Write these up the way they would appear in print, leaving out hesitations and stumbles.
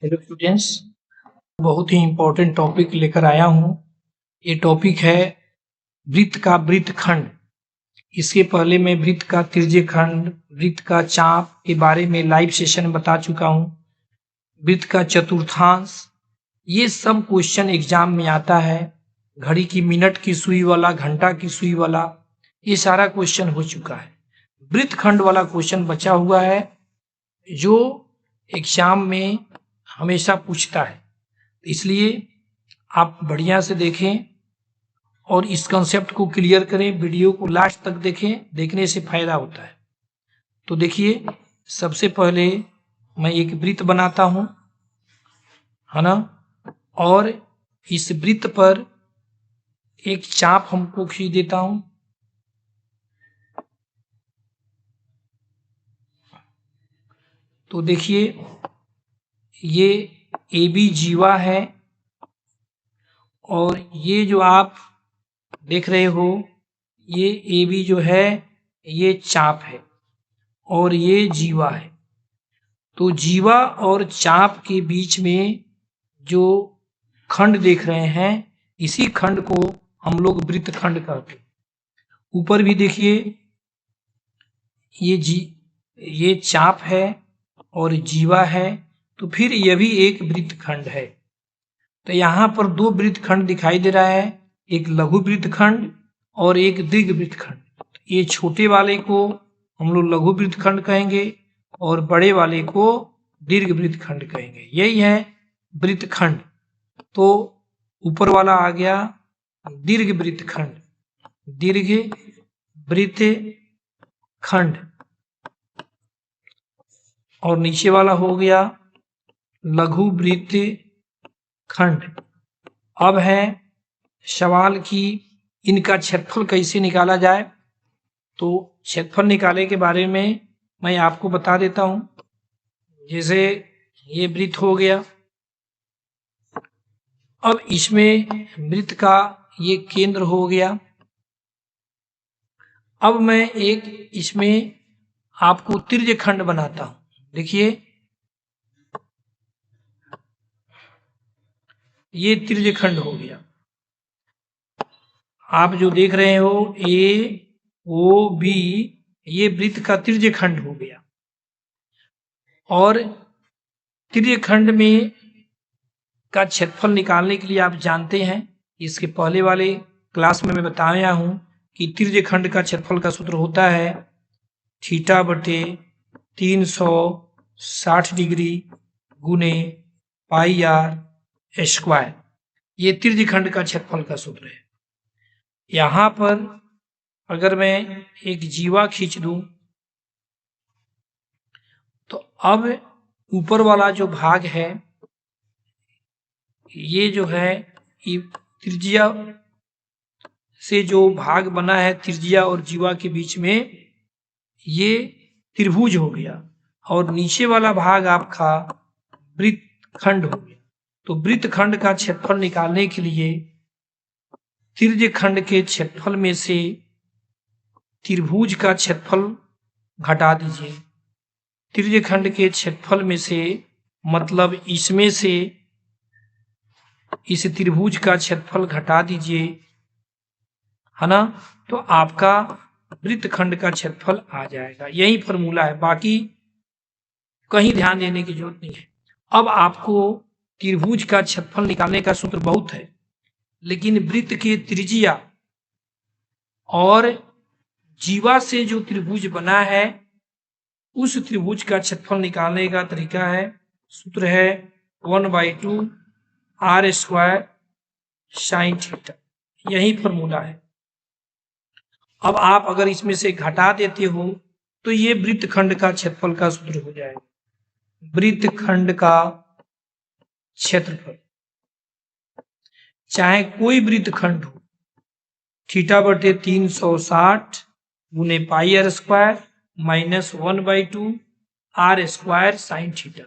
Hello students, बहुत ही important topic लेकर आया हूँ। ये टॉपिक है वृत्त का वृत्तखंड। इसके पहले मैं वृत्त का त्रिज्यखंड, वृत्त का चाप के बारे में लाइव सेशन बता चुका हूँ। वृत्त का चतुर्थांश, ये सब क्वेश्चन एग्जाम में आता है। घड़ी की मिनट की सुई वाला, घंटा की सुई वाला, ये सारा क्वेश्चन हो चुका है। वृत्तखंड वाला क्वेश्चन बचा हुआ है जो एग्जाम में हमेशा पूछता है, इसलिए आप बढ़िया से देखें और इस कंसेप्ट को क्लियर करें। वीडियो को लास्ट तक देखें, देखने से फायदा होता है। तो देखिए, सबसे पहले मैं एक वृत्त बनाता हूं, है ना, और इस वृत्त पर एक चाप हमको खींच देता हूं। तो देखिए, ये AB जीवा है और ये जो आप देख रहे हो, ये AB जो है ये चाप है और ये जीवा है। तो जीवा और चाप के बीच में जो खंड देख रहे हैं, इसी खंड को हम लोग वृत्तखंड कहते हैं। ऊपर भी देखिए, ये चाप है और जीवा है, तो फिर यह भी एक वृत्तखंड है। तो यहाँ पर दो वृत्तखंड दिखाई दे रहा है, एक लघु वृत्तखंड और एक दीर्घ वृत्तखंड। ये छोटे वाले को हम लोग लघु वृत्तखंड कहेंगे और बड़े वाले को दीर्घ वृत्तखंड कहेंगे। यही है वृत्तखंड। तो ऊपर वाला आ गया दीर्घ वृत्तखंड, दीर्घ वृत्तखंड, और नीचे वाला हो गया लघु वृत्तखंड। अब है सवाल कि इनका क्षेत्रफल कैसे निकाला जाए। तो क्षेत्रफल निकाले के बारे में मैं आपको बता देता हूं। जैसे ये वृत्त हो गया, अब इसमें वृत्त का ये केंद्र हो गया। अब मैं एक इसमें आपको त्रिज्यखंड बनाता हूं। देखिए, ये त्रिज्यखंड हो गया। आप जो देख रहे हो AOB, ये वृत्त का त्रिज्यखंड हो गया। और त्रिज्यखंड में का क्षेत्रफल निकालने के लिए आप जानते हैं, इसके पहले वाले क्लास में मैं बताया हूं कि त्रिज्यखंड का क्षेत्रफल का सूत्र होता है थीटा बटे 360 डिग्री गुने पाई r स्क्वायर। ये त्रिज्यखंड का क्षेत्रफल का सूत्र है। यहां पर अगर मैं एक जीवा खींच दूं, तो अब ऊपर वाला जो भाग है, ये जो है त्रिज्या से जो भाग बना है त्रिज्या और जीवा के बीच में, ये त्रिभुज हो गया। और नीचे वाला भाग आपका वृत्तखंड हो गया। तो वृत्तखंड का क्षेत्रफल निकालने के लिए त्रिज्यखंड के क्षेत्रफल में से त्रिभुज का क्षेत्रफल घटा दीजिए। त्रिज्यखंड के क्षेत्रफल में से मतलब इसमें से इस त्रिभुज का क्षेत्रफल घटा दीजिए, है ना, तो आपका वृत्तखंड का क्षेत्रफल आ जाएगा। यही फॉर्मूला है, बाकी कहीं ध्यान देने की जरूरत नहीं है। अब आपको त्रिभुज का क्षेत्रफल निकालने का सूत्र बहुत है, लेकिन वृत्त के त्रिज्या और जीवा से जो त्रिभुज बना है, उस त्रिभुज का क्षेत्रफल निकालने का तरीका है, सूत्र है 1/2 r स्क्वायर साइन थीटा। यही फॉर्मूला है। अब आप अगर इसमें से घटा देते हो तो ये वृत्तखंड का क्षेत्रफल का सूत्र हो जाएगा। वृत्तखंड का क्षेत्रफल, चाहे कोई वृत्तखंड हो, थीटा बटे 360 गुने पाई r square minus 1/2 r square sine theta.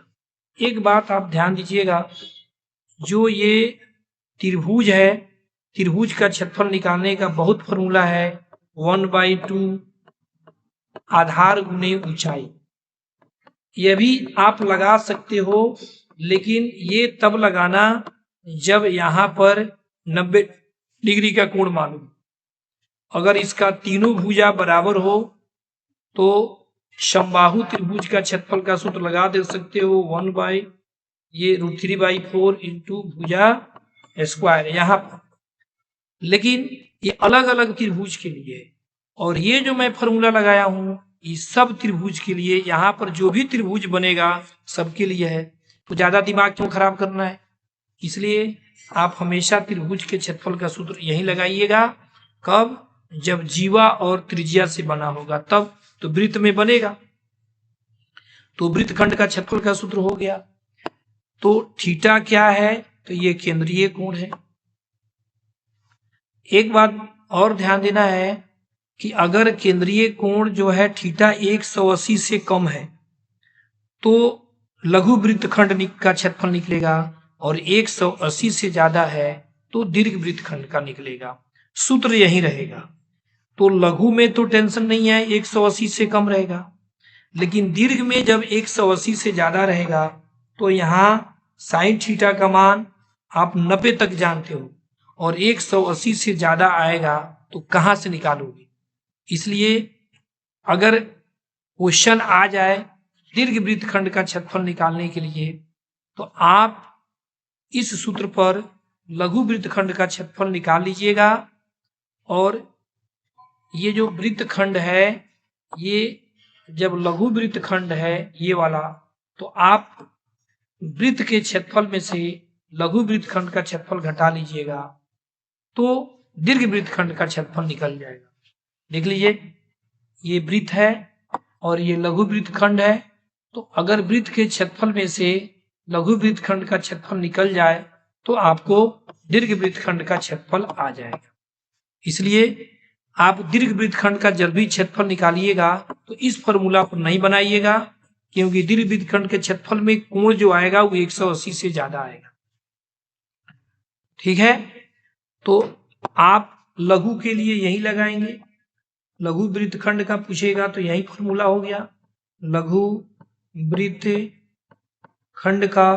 एक बात आप ध्यान दीजिएगा, जो ये त्रिभुज है, त्रिभुज का क्षेत्रफल निकालने का बहुत फॉर्मूला है 1/2 आधार गुने ऊंचाई। यह भी आप लगा सकते हो लेकिन ये तब लगाना जब यहां पर 90 डिग्री का कोण मालूम। अगर इसका तीनों भुजा बराबर हो तो समबाहु त्रिभुज का क्षेत्रफल का सूत्र लगा दे सकते हो 1 बाई ये √3/4 इंटू भुजा स्क्वायर यहां पर। लेकिन ये अलग अलग त्रिभुज के लिए है, और ये जो मैं फॉर्मूला लगाया हूं ये सब त्रिभुज के लिए, यहां पर जो भी त्रिभुज बनेगा सबके लिए है। तो ज्यादा दिमाग क्यों खराब करना है, इसलिए आप हमेशा त्रिभुज के क्षेत्रफल का सूत्र यही लगाइएगा। कब? जब जीवा और त्रिज्या से बना होगा तब तो वृत्त में बनेगा। तो वृत्तखंड का क्षेत्रफल का सूत्र हो गया। तो थीटा क्या है? तो ये केंद्रीय कोण है। एक बात और ध्यान देना है कि अगर केंद्रीय कोण जो है थीटा 180 से कम है तो लघु वृत्तखंड का क्षेत्रफल निकलेगा, और 180 से ज्यादा है तो दीर्घ वृत्तखंड का निकलेगा। सूत्र यही रहेगा। तो लघु में तो टेंशन नहीं है, 180 से कम रहेगा, लेकिन दीर्घ में जब 180 से ज्यादा रहेगा तो यहाँ साइन थीटा का मान आप 90 तक जानते हो, और 180 से ज्यादा आएगा तो कहां से निकालोगे। इसलिए अगर क्वेश्चन आ जाए दीर्घ वृत्तखंड का क्षेत्रफल निकालने के लिए तो आप इस सूत्र पर लघु वृत्तखंड का क्षेत्रफल निकाल लीजिएगा। और ये जो वृत्तखंड है, ये जब लघु वृत्तखंड है ये वाला, तो आप वृत्त के क्षेत्रफल में से लघु वृत्तखंड का क्षेत्रफल घटा लीजिएगा तो दीर्घ वृत्तखंड का क्षेत्रफल निकल जाएगा। देख लीजिए, ये वृत्त है और ये लघु वृत्तखंड है। तो अगर वृत्त के क्षेत्रफल में से लघु वृत्तखंड का क्षेत्रफल निकल जाए तो आपको दीर्घ वृत्तखंड का क्षेत्रफल आ जाएगा। इसलिए आप दीर्घ वृत्तखंड का जब भी क्षेत्रफल निकालिएगा तो इस फॉर्मूला को नहीं बनाइएगा, क्योंकि दीर्घ वृत्तखंड के क्षेत्रफल में कोण जो आएगा वो 180 से ज्यादा आएगा। ठीक है, तो आप लघु के लिए यही लगाएंगे। लघु वृत्तखंड का पूछेगा तो यही फॉर्मूला हो गया, लघु वृत्तखंड का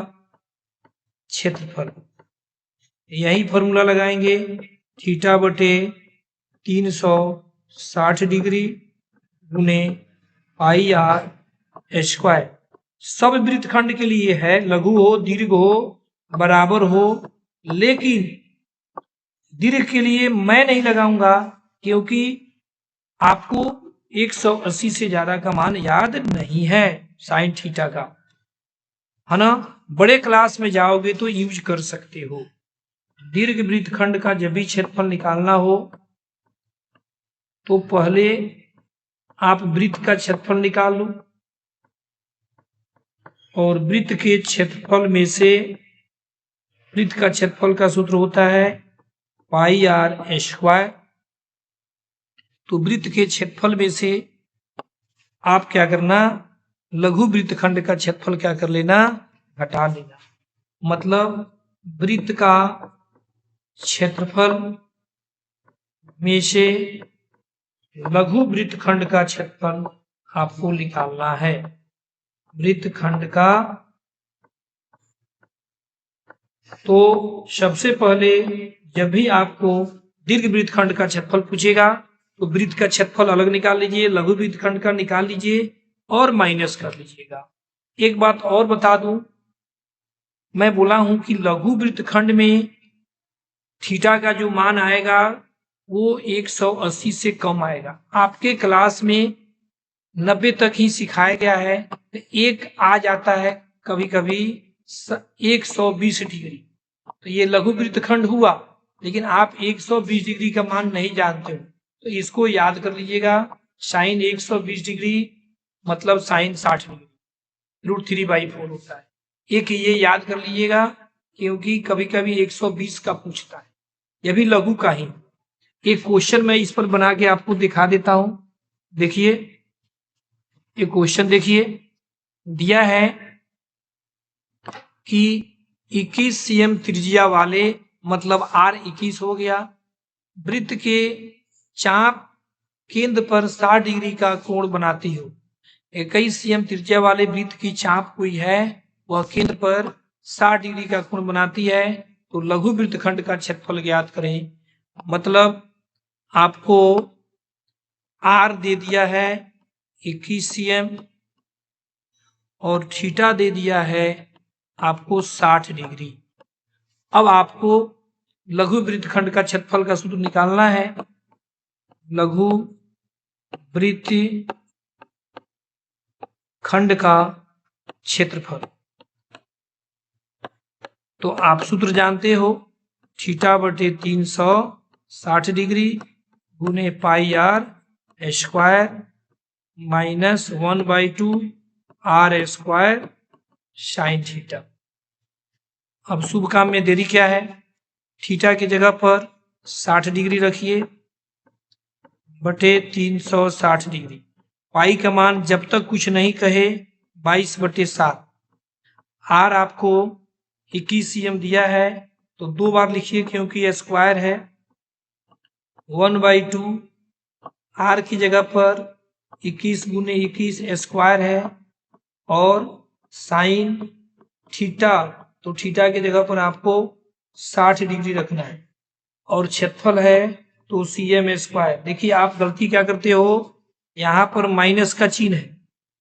क्षेत्रफल, यही फॉर्मूला लगाएंगे। थीटा बटे 360 डिग्री गुने पाई आर स्क्वायर। सब वृत्तखंड के लिए है, लघु हो दीर्घ हो बराबर हो, लेकिन दीर्घ के लिए मैं नहीं लगाऊंगा क्योंकि आपको 180 से ज्यादा का मान याद नहीं है साइन थीटा का, है ना। बड़े क्लास में जाओगे तो यूज कर सकते हो। दीर्घ वृत्तखंड का जब भी क्षेत्रफल निकालना हो तो पहले आप वृत्त का क्षेत्रफल निकाल लो, और वृत्त के क्षेत्रफल में से वृत्त का क्षेत्रफल का सूत्र होता है पाई आर स्क्वायर। तो वृत्त के क्षेत्रफल में से आप क्या करना, लघु वृत्तखंड का क्षेत्रफल क्या कर लेना, घटा लेना। मतलब वृत्त का क्षेत्रफल में से लघु वृत्तखंड का क्षेत्रफल आपको निकालना है। वृत्तखंड का, तो सबसे पहले जब भी आपको दीर्घ वृत्तखंड का क्षेत्रफल पूछेगा तो वृत्त का क्षेत्रफल अलग निकाल लीजिए, लघु वृत्तखंड का निकाल लीजिए और माइनस कर लीजिएगा। एक बात और बता दूं, मैं बोला हूं कि लघु वृत्तखंड में थीटा का जो मान आएगा वो 180 से कम आएगा। आपके क्लास में 90 तक ही सिखाया गया है, तो एक आ जाता है कभी कभी 120 डिग्री, तो ये लघु वृत्तखंड हुआ, लेकिन आप 120 डिग्री का मान नहीं जानते हो तो इसको याद कर लीजिएगा। साइन 120 डिग्री मतलब साइन 60 डिग्री, √3/4 होता है। एक ये याद कर लीजिएगा क्योंकि कभी कभी 120 का पूछता है, यह भी लघु का ही। एक क्वेश्चन मैं इस पर बना के आपको दिखा देता हूं। देखिए, एक क्वेश्चन देखिए, दिया है कि 21 cm त्रिज्या वाले, मतलब R21 हो गया, वृत्त के चाप केंद्र पर 60 डिग्री का कोण बनाती हो। 21 cm त्रिज्या वाले वृत्त की चाप कोई है, वह केंद्र पर 60 डिग्री का कोण बनाती है, तो लघु वृत्तखंड का क्षेत्रफल ज्ञात करें। मतलब आपको आर दे दिया है 21 cm और थीटा दे दिया है आपको 60 डिग्री। अब आपको लघु वृत्तखंड का क्षेत्रफल का सूत्र निकालना है। लघु वृत्तखंड का क्षेत्रफल, तो आप सूत्र जानते हो, थीटा बटे 360 डिग्री गुने pi R square minus 1/2 R square sine theta. अब शुभ काम में देरी क्या है, थीटा की जगह पर 60 डिग्री रखिए बटे 360 डिग्री। पाई का मान जब तक कुछ नहीं कहे 22/7। आर आपको 21 cm दिया है, तो 2 बार लिखिए क्योंकि स्क्वायर है। 1/2 आर की जगह पर 21 गुने 21 स्क्वायर है और साइन थीटा, तो थीटा की जगह पर आपको 60 डिग्री रखना है और क्षेत्रफल है तो cm स्क्वायर। देखिए आप गलती क्या करते हो, यहाँ पर माइनस का चिन्ह है,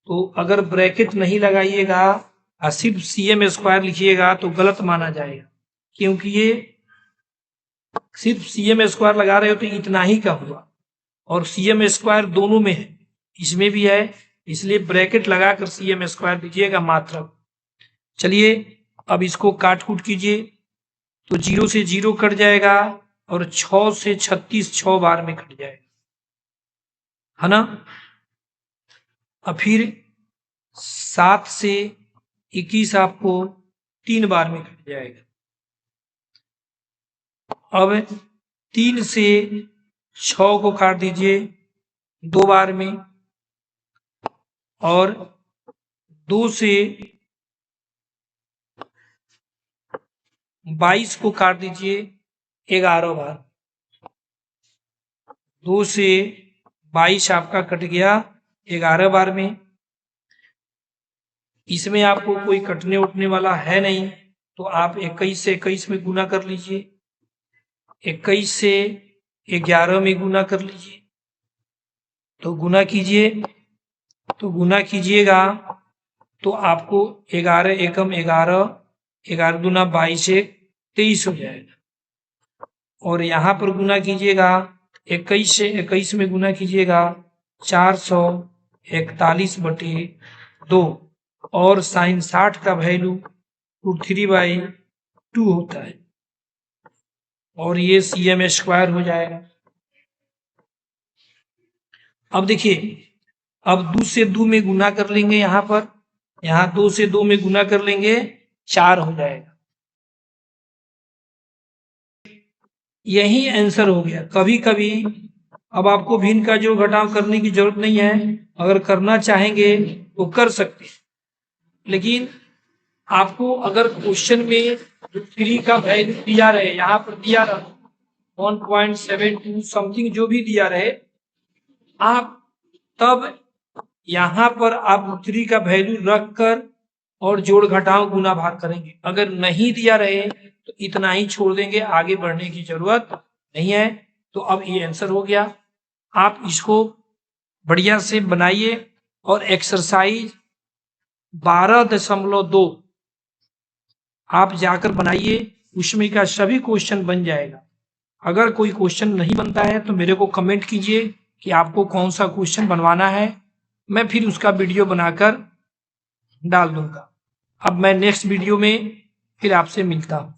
तो अगर ब्रैकेट नहीं लगाइएगा और सिर्फ cm स्क्वायर लिखिएगा तो गलत माना जाएगा, क्योंकि ये सिर्फ cm स्क्वायर लगा रहे हो तो इतना ही का हुआ और cm स्क्वायर दोनों में है, इसमें भी है, इसलिए ब्रैकेट लगाकर cm स्क्वायर दीजिएगा मात्रक। चलिए अब इसको काट कूट कीजिए, तो 0 से 0 कट जाएगा और 6 से 36 6 बार में कट जाएगा, है ना। अब फिर 7 से 21 आपको 3 बार में कट जाएगा। अब 3 से 6 को काट दीजिए 2 बार में और 2 से 22 को काट दीजिए 11 बार। 2 से 22 आपका कट गया 11 बार में। इसमें आपको कोई कटने उठने वाला है नहीं, तो आप 21 से 21 में गुना कर लीजिए, 21 से 11 में गुना कर लीजिए, तो गुना कीजिए, तो गुना कीजिएगा तो आपको 11 एकम 11, 11 दूना 22 23 हो जाएगा। और यहाँ पर गुना कीजिएगा 21 से 21 में गुना कीजिएगा 441/2 और साइन 60 का वैल्यू √3/2 होता है और ये cm स्क्वायर हो जाएगा। अब देखिए, अब 2 से 2 में गुना कर लेंगे, यहाँ पर यहाँ 2 से 2 में गुना कर लेंगे 4 हो जाएगा। यही आंसर हो गया। कभी कभी अब आपको भिन्न का जो घटाव करने की जरूरत नहीं है, अगर करना चाहेंगे तो कर सकते हैं, लेकिन आपको अगर क्वेश्चन में √3 का वैल्यू दिया रहे, यहाँ पर दिया रहा 1.72 समथिंग जो भी दिया रहे, आप तब यहाँ पर आप √3 का वैल्यू रख कर और जोड़ घटाव गुना भाग करेंगे। अगर नहीं दिया रहे तो इतना ही छोड़ देंगे, आगे बढ़ने की जरूरत नहीं है। तो अब ये आंसर हो गया। आप इसको बढ़िया से बनाइए और एक्सरसाइज 12.2 आप जाकर बनाइए, उसमें का सभी क्वेश्चन बन जाएगा। अगर कोई क्वेश्चन नहीं बनता है तो मेरे को कमेंट कीजिए कि आपको कौन सा क्वेश्चन बनवाना है, मैं फिर उसका वीडियो बनाकर डाल दूंगा। अब मैं नेक्स्ट वीडियो में फिर आपसे मिलता हूँ।